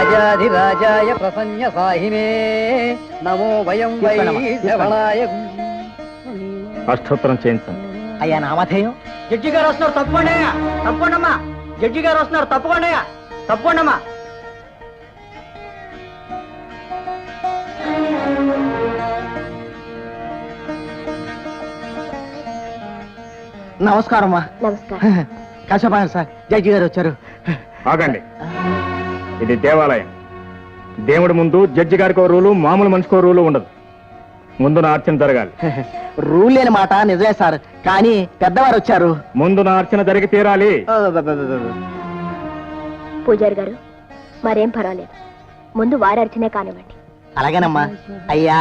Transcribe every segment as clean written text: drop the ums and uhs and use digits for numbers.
రాజాధిరాజాయ ప్రసన్న సాహినే నమో వయం వై శ్రవణాయ. అష్టోత్తరం చేయించండి. అయ్యా నామధేయం. జడ్జి గారు వస్తున్నారు, తప్పకుండా తప్పకుండా. జడ్జి గారు వస్తున్నారు, తప్పకుండా తప్పకుండా. నమస్కారమ్మా. నమస్కారం. కాశపాయలు సార్, జడ్జి గారు వచ్చారు. ఆగండి, ఇది దేవాలయం. దేవుడి ముందు జడ్జి గారికి రూలు, మామూలు మనిషికో రూలు ఉండదు. ముందు నా అర్చన జరగాలి. రూల్ లేని మాట నిజమే సార్, కానీ పెద్దవారు వచ్చారు. ముందు నా అర్చన జరిగి తీరాలి. పూజారి గారు మరేం పర్వాలేదు, ముందు వారి అర్చనే కానివ్వండి. అలాగేనమ్మా. అయ్యా,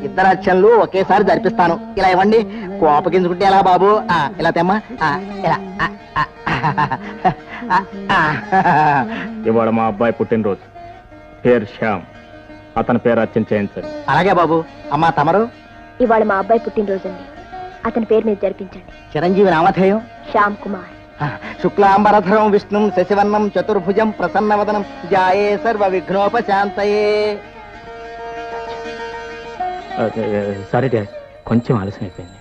ఇద్దరు అర్చనలు ఒకేసారి జరిపిస్తాను. ఇలా ఇవ్వండి. కోపగించుకుంటే ఎలా బాబు? ఇలా తెమ్మా. ఇలా. ఇవాళ మా అబ్బాయి పుట్టినరోజు. పేరు శ్యామ్. అతని పేరు అర్చన చేయించండి. అలాగే బాబు. అమ్మా తమరు? ఇవాళ మా అబ్బాయి పుట్టినరోజు అండి, అతని పేరు మీద జరిపించండి. చిరంజీవి నామధేయం? శ్యామ్ కుమార్. శుక్లాంబరధరం విష్ణుం శశివర్ణం చతుర్భుజం ప్రసన్నవదనం ధ్యాయే సర్వ విఘ్నోపశాంతయే. సారీ డాడ్, కొంచెం ఆలస్యం అయిపోయింది.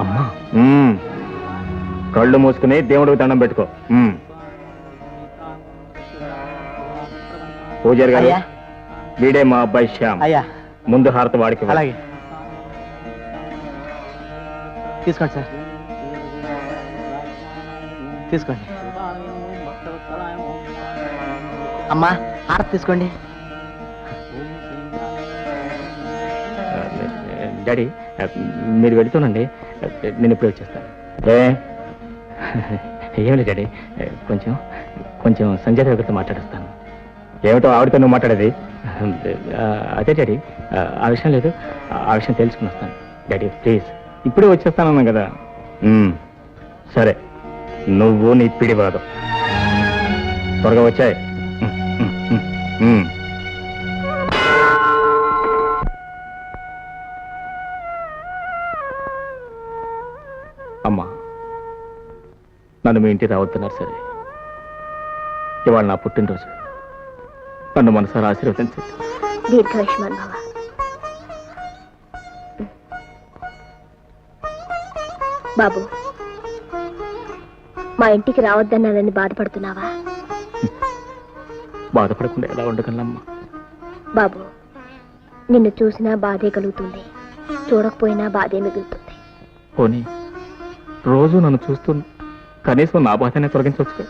అమ్మా, కళ్ళు మూసుకుని దేవుడికి దండం పెట్టుకో. పూజారి గారు, వీడే మా అబ్బాయి శ్యామ్. అయ్యా, ముందు హారత వాడికి. అలాగే తీసుకోండి సార్, తీసుకోండి. అమ్మా, హారత తీసుకోండి. డాడీ, మీరు వెళుతానండి, నేను ఇప్పుడు వచ్చేస్తాను. ఏం లేదు డాడీ, కొంచెం సంజయ్ దగ్గరతో మాట్లాడేస్తాను. ఏమిటో ఆవిడతో నువ్వు మాట్లాడేది? అదే డాడీ, ఆ విషయం లేదు, ఆ విషయం తెలుసుకుని వస్తాను. డాడీ ప్లీజ్, ఇప్పుడే వచ్చేస్తానన్నా కదా. సరే, నువ్వు నీ పిడివాదం త్వరగా వచ్చాయి. అమ్మా, నన్ను మీ ఇంటికి రావద్దన్నారు సరే, ఇవాళ నా పుట్టినరోజు. నన్ను మనసారా ఆశీర్వదించండి. దీర్ఘాయుష్మాన్ భవ. బాబు, మా ఇంటికి రావద్దన్నానని బాధపడుతున్నావా? బాధపడకుండా ఎలా ఉండగలమ్మా? బాబు, నిన్ను చూసినా బాధే కలుగుతుంది, చూడకపోయినా బాధే మిగులుతుంది. పోనీ రోజు నన్ను చూస్తూ కనీసం నా బాధనే తొలగించవచ్చు.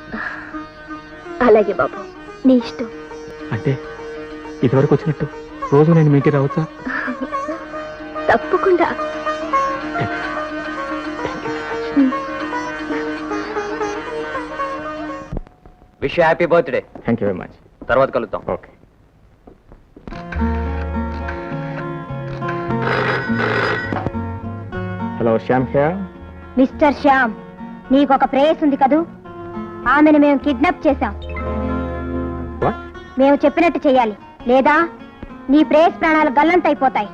అలాగే బాబు, నీ ఇష్టం. అంటే ఇదివరకు వచ్చినట్టు రోజు నేను మీ ఇంటికి రావచ్చా? తప్పకుండా. Wish happy birthday. Thank you very much. తర్వాత కలుద్దాం. Okay. Hello, Shyam here. Mister Shyam, నీకొక ప్రేయస్ ఉంది కదూ, ఆమెను మేము కిడ్నాప్ చేశాం. What? మేము చెప్పినట్టు చెయ్యాలి, లేదా నీ ప్రేయస్ ప్రాణాలు గల్లంతైపోతాయి.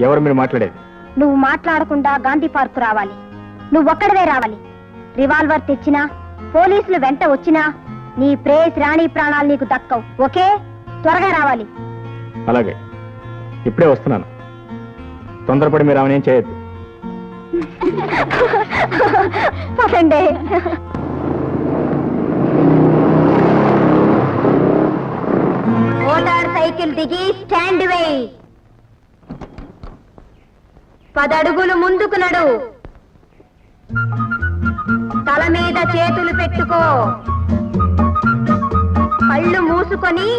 ఎవరు మీరు మాట్లాడేది? నువ్వు మాట్లాడకుండా గాంధీ పార్క్ రావాలి. నువ్వొక్కడవే రావాలి. రివాల్వర్ తెచ్చినా, పోలీసులు వెంట వచ్చినా నీ ప్రేయస్ రాణి ప్రాణాలు నీకు దక్కవు. ఓకే, త్వరగా రావాలి. అలాగే, ఇప్పుడే వస్తున్నాను. తొందరపడి మీరు ఆమె ఏం చేయొద్దు. పదండి. మోటార్ సైకిల్ దిగి స్టాండ్ వేయి. 10 అడుగులు ముందుకు నడు. తల మీద చేతులు పెట్టుకో. కళ్ళు మూసుకొని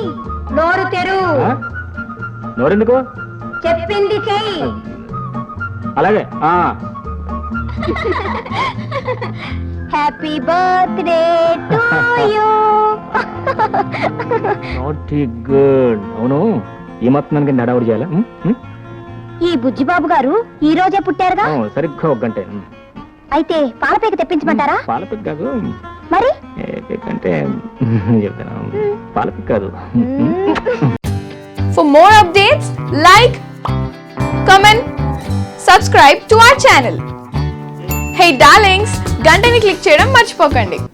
నోరు తెరు. నోరెందుకు? చెప్పింది చెయ్యి. అలాగే. Happy birthday to you. Not good. అవును, ఈ మాత్రం దానికి నడవడి చేయాలా? ఈ బుజ్జిబాబు గారు ఈ రోజే పుట్టారుగా. సరిగ్గా 1 గంట. అయితే పాలపేక తెప్పించమంటారా? పాలపిక్ కాదు. మరి అంటే చెప్తాను, పాలపిక్ కాదు. For more updates, like, comment, subscribe to our channel. Hey darlings, గంటని click చేయడం మర్చిపోకండి.